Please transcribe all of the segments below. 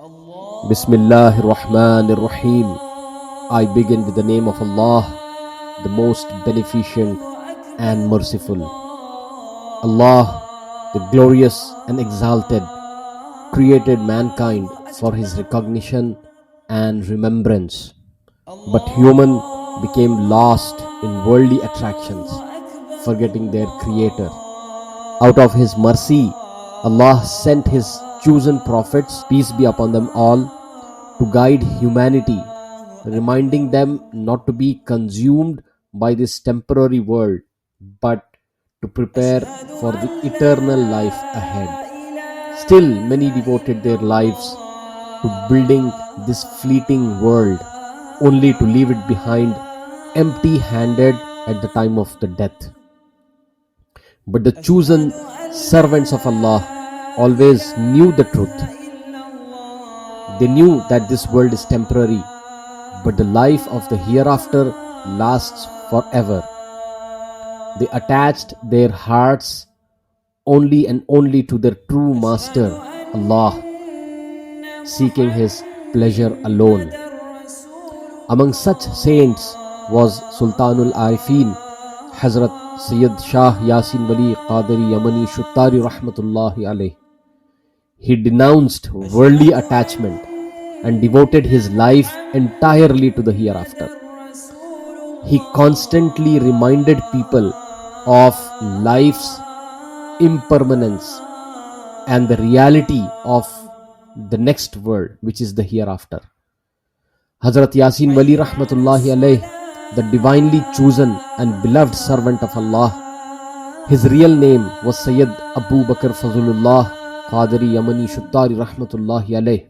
Bismillahir Rahmanir Rahim. I begin with the name of Allah, the most beneficent and merciful. Allah, the glorious and exalted, created mankind for his recognition and remembrance. But human became lost in worldly attractions, forgetting their creator. Out of his mercy, Allah sent his chosen prophets, peace be upon them all, to guide humanity, reminding them not to be consumed by this temporary world, but to prepare for the eternal life ahead. Still, many devoted their lives to building this fleeting world, only to leave it behind empty-handed at the time of the death. But the chosen servants of Allah always knew the truth. They knew that this world is temporary, but the life of the hereafter lasts forever. They attached their hearts only and only to their true master, Allah, seeking his pleasure alone. Among such saints was Sultanul Arifin, Hazrat Sayyid Shah Yasin Wali Qadri Yamani Shuttari Rahmatullahi alayh. He denounced worldly attachment and devoted his life entirely to the hereafter. He constantly reminded people of life's impermanence and the reality of the next world, which is the hereafter. Hazrat Yasin Wali Rahmatullahi alayh, the divinely chosen and beloved servant of Allah, his real name was Sayyid Abu Bakr Fazlullah Qadri Yamani Shuttari Rahmatullahi alayh.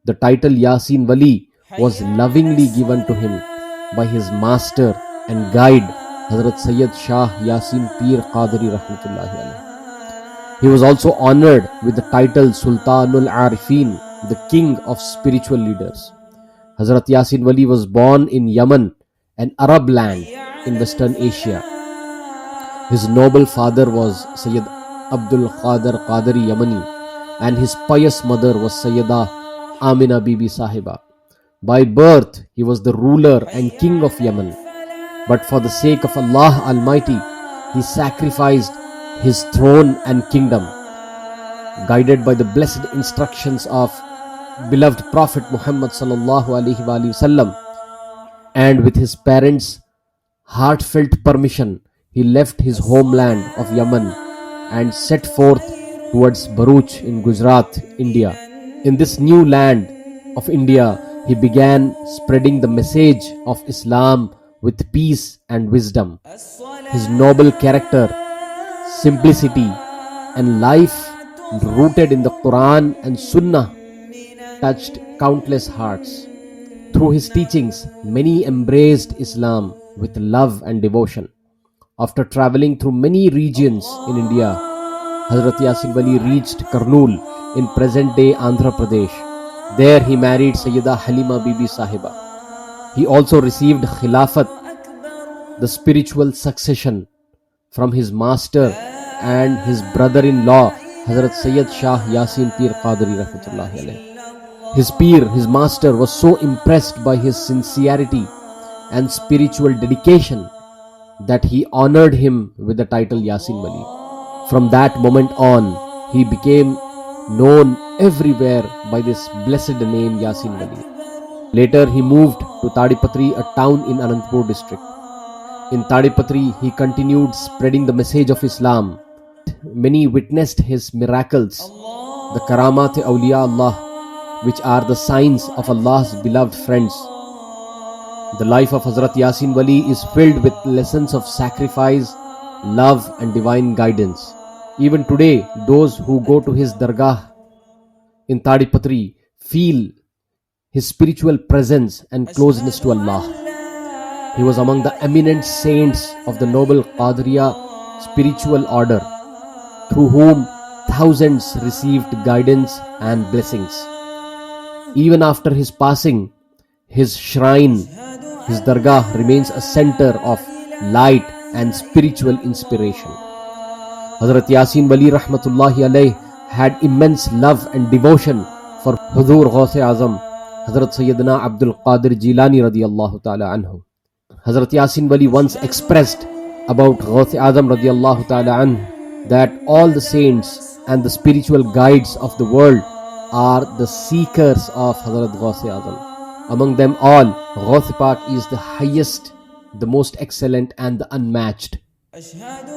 The title Yasin Wali was lovingly given to him by his master and guide, Hazrat Sayyid Shah Yasin Pir Qadri Rahmatullahi alayh. He was also honored with the title Sultanul Arifin, the king of spiritual leaders. Hazrat Yasin Wali was born in Yemen, an Arab land in Western Asia. His noble father was Sayyid Abdul Qadir Qadri Yamani, and his pious mother was Sayyida Amina Bibi Sahiba. By birth, he was the ruler and king of Yemen, but for the sake of Allah Almighty, he sacrificed his throne and kingdom. Guided by the blessed instructions of beloved Prophet Muhammad sallallahu alaihi wasallam, and with his parents' heartfelt permission, he left his homeland of Yemen and set forth towards Bharuch in Gujarat, India. In this new land of India, he began spreading the message of Islam with peace and wisdom. His noble character, simplicity, and life rooted in the Quran and Sunnah touched countless hearts. Through his teachings, many embraced Islam with love and devotion. After traveling through many regions in India, Hazrat Yasin Wali reached Kurnool in present-day Andhra Pradesh. There he married Sayyida Halima Bibi Sahiba. He also received Khilafat, the spiritual succession, from his master and his brother-in-law, Hazrat Sayyid Shah Yasin Pir Qadri Rahmatullahi alayh. His master was so impressed by his sincerity and spiritual dedication that he honored him with the title Yasin Wali. From that moment on, he became known everywhere by this blessed name Yasin Wali. Later, he moved to Tadipatri, a town in Anantapur district. In Tadipatri, he continued spreading the message of Islam. Many witnessed his miracles, the Karamat-e-Awliya Allah, which are the signs of Allah's beloved friends. The life of Hazrat Yasin Wali is filled with lessons of sacrifice, love, and divine guidance. Even today, those who go to his dargah in Tadipatri feel his spiritual presence and closeness to Allah. He was among the eminent saints of the noble Qadriya spiritual order, through whom thousands received guidance and blessings. Even after his passing, his shrine, his dargah remains a center of light and spiritual inspiration. Hazrat Yasin Wali Rahmatullahi alayh had immense love and devotion for Hudur Ghaus-e-Azam, Hazrat Sayyidina Abdul Qadir Jilani radiyallahu ta'ala anhu. Hazrat Yasin Wali once expressed about Ghaus-e-Azam radiyallahu ta'ala anhu that all the saints and the spiritual guides of the world are the seekers of Hazrat Ghaus-e-Azam. Among them all, Ghaus-e-Pak is the highest, the most excellent and the unmatched.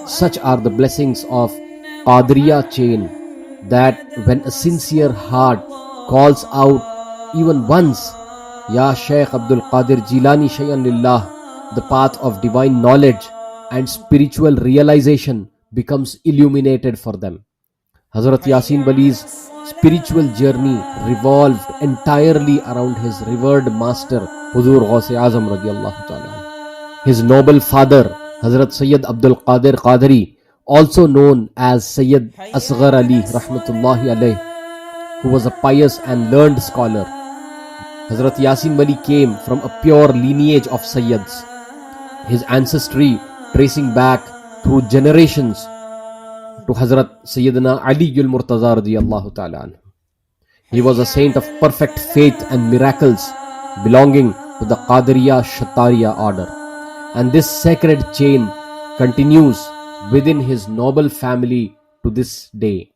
Such are the blessings of Qadriya chain that when a sincere heart calls out even once, Ya Shaykh Abdul Qadir Jilani Shay'an Lillah, the path of divine knowledge and spiritual realization becomes illuminated for them. Hazrat Yasin Wali's spiritual journey revolved entirely around his revered master Hudur Ghaus-e-Azam radiyallahu ta'ala. His noble father Hazrat Sayyid Abdul Qadir Qadri, also known as Sayyid Asghar Ali rahmatullahi alayh, who was a pious and learned scholar. Hazrat Yasin Wali came from a pure lineage of Sayyids, his ancestry tracing back through generations to Hazrat Sayyidina Ali al-Murtaza radiyallahu ta'ala anhu. He was a saint of perfect faith and miracles belonging to the Qadriya Shatariya order. And this sacred chain continues within his noble family to this day.